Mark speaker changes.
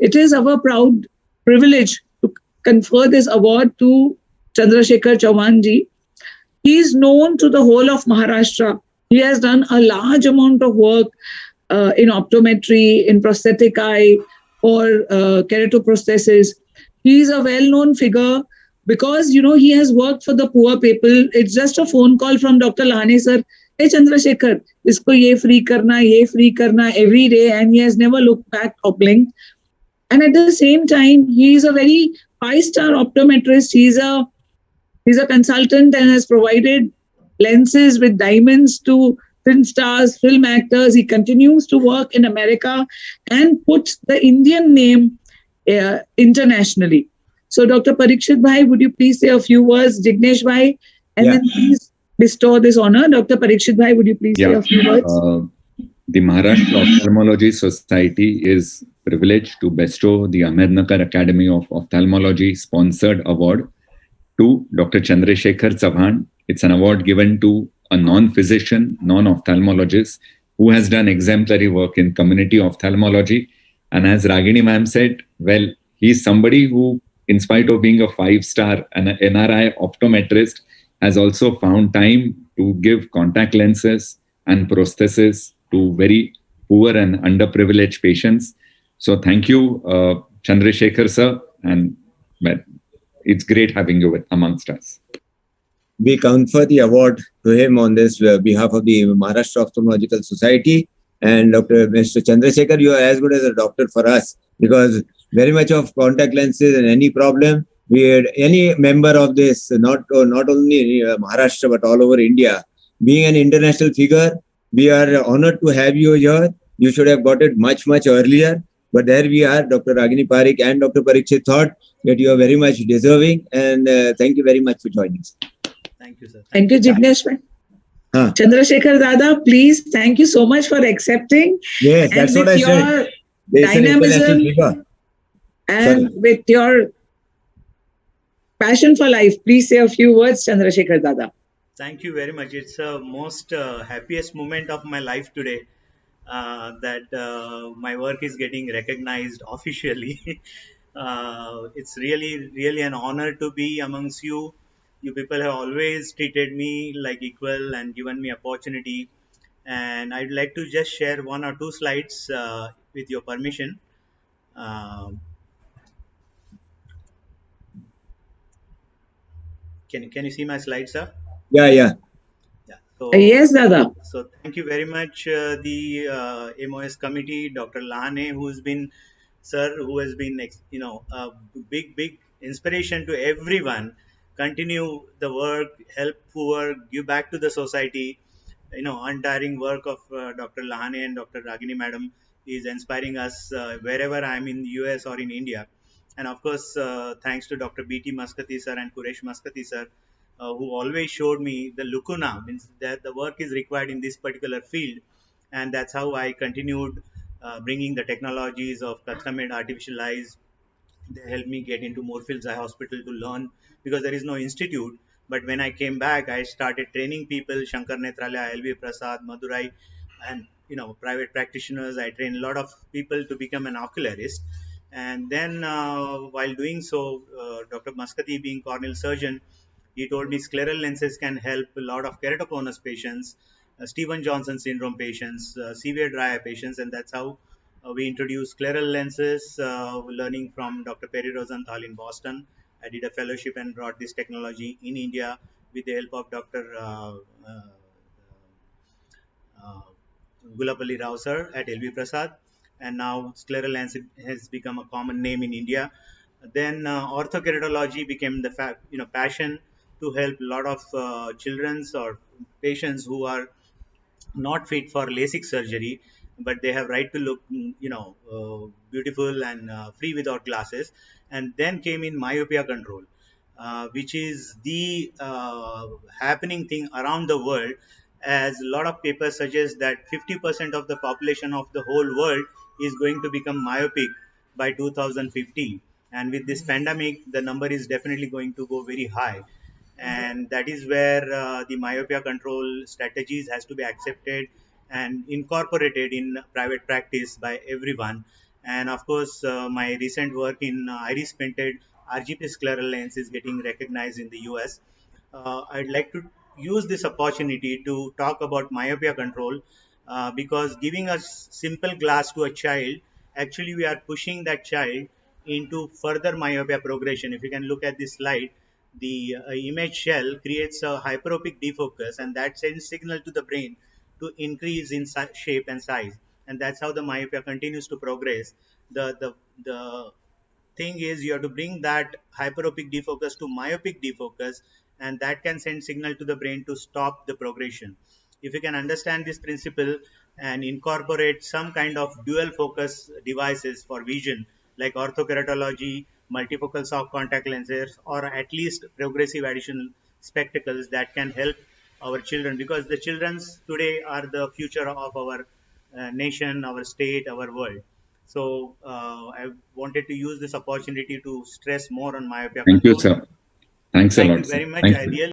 Speaker 1: it is our proud privilege to confer this award to Chandrasekhar Chauhan ji. He is known to the whole of Maharashtra. He has done a large amount of work in optometry, in prosthetic eye, or keratoprosthesis. He is a well-known figure because he has worked for the poor people. It's just a phone call from Dr. Lahane sir. Hey Chandrasekhar, isko ye free karna every day, and he has never looked back or blinked. And at the same time, he is a very five-star optometrist. He's a consultant and has provided lenses with diamonds to film stars, film actors. He continues to work in America and puts the Indian name internationally. So, Dr. Parikshit Bhai, would you please say a few words? Jignesh Bhai, and then please bestow this honor. Dr. Parikshit Bhai, would you please say a few words?
Speaker 2: The Maharashtra Ophthalmology Society is privileged to bestow the Ahmednagar Academy of Ophthalmology sponsored award to Dr. Chandrasekhar Chauhan. It's an award given to a non-physician, non-ophthalmologist who has done exemplary work in community ophthalmology. And as Ragini ma'am said, well, he's somebody who, in spite of being a five-star and an NRI optometrist, has also found time to give contact lenses and prosthesis to very poor and underprivileged patients. So thank you, Chandrasekhar sir, and well, it's great having you amongst us.
Speaker 3: We confer the award to him on this behalf of the Maharashtra Ophthalmological Society. And Mr. Chandrasekhar, you are as good as a doctor for us, because very much of contact lenses and any problem, we had any member of this, not only Maharashtra, but all over India. Being an international figure, we are honored to have you here. You should have got it much, much earlier. But there we are, Dr. Ragini Parikh and Dr. Parikshit thought that you are very much deserving. And thank you very much for joining us.
Speaker 4: Thank you, sir.
Speaker 1: Thank you, Jignesh. Chandrasekhar Dada, please, thank you so much for accepting.
Speaker 3: Yes, that's what I said.
Speaker 1: Dynamism and with your passion for life, please say a few words, Chandrasekhar Dada.
Speaker 4: Thank you very much. It's the most happiest moment of my life today, that my work is getting recognized officially. It's really an honor to be amongst you. You people have always treated me like equal and given me opportunity. And I'd like to just share one or two slides with your permission. Can you see my slides, sir?
Speaker 3: Yeah.
Speaker 4: So,
Speaker 1: yes, Dada.
Speaker 4: So thank you very much, the MOS committee, Dr. Lahane, who has been a big inspiration to everyone. Continue the work, help poor, give back to the society. Untiring work of Dr. Lahane and Dr. Ragini madam is inspiring us wherever I'm in the US or in India. And of course, thanks to Dr. B.T. Maskati sir and Quresh Maskati sir, who always showed me the lacuna, means that the work is required in this particular field. And that's how I continued bringing the technologies of custom-made artificial eyes. They helped me get into Moorfields Eye Hospital to learn, because there is no institute. But when I came back, I started training people, Shankar Netralaya, LV Prasad, Madurai, and private practitioners. I trained a lot of people to become an ocularist. And then while doing so, Dr. Maskati, being corneal surgeon, he told me scleral lenses can help a lot of keratoconus patients, Steven Johnson syndrome patients, severe dry eye patients, and that's how we introduced scleral lenses, learning from Dr. Perry Rosenthal in Boston. I did a fellowship and brought this technology in India with the help of Dr. Gulapalli Rao sir at LV Prasad. And now scleral lens has become a common name in India. Then orthokeratology became the passion to help a lot of children or patients who are not fit for LASIK surgery, but they have right to look, beautiful and free without glasses. And then came in myopia control, which is the happening thing around the world, as a lot of papers suggest that 50% of the population of the whole world is going to become myopic by 2050. And with this pandemic, the number is definitely going to go very high. And that is where the myopia control strategies has to be accepted and incorporated in private practice by everyone. And of course, my recent work in iris painted RGP scleral lens is getting recognized in the US. I'd like to use this opportunity to talk about myopia control, because giving a simple glass to a child, actually we are pushing that child into further myopia progression. If you can look at this slide, the image shell creates a hyperopic defocus, and that sends signal to the brain to increase in shape and size, and that's how the myopia continues to progress. The thing is, you have to bring that hyperopic defocus to myopic defocus, and that can send signal to the brain to stop the progression. If you can understand this principle and incorporate some kind of dual focus devices for vision, like orthokeratology, multifocal soft contact lenses, or at least progressive additional spectacles, that can help our children, because the children's today are the future of our nation, our state, our world. So I wanted to use this opportunity to stress more on myopia
Speaker 2: Thank you,
Speaker 4: control.
Speaker 2: sir. Thanks a
Speaker 4: Thank
Speaker 2: lot,
Speaker 4: you
Speaker 2: sir.
Speaker 4: very much.
Speaker 2: Thank
Speaker 4: I
Speaker 2: you.
Speaker 4: really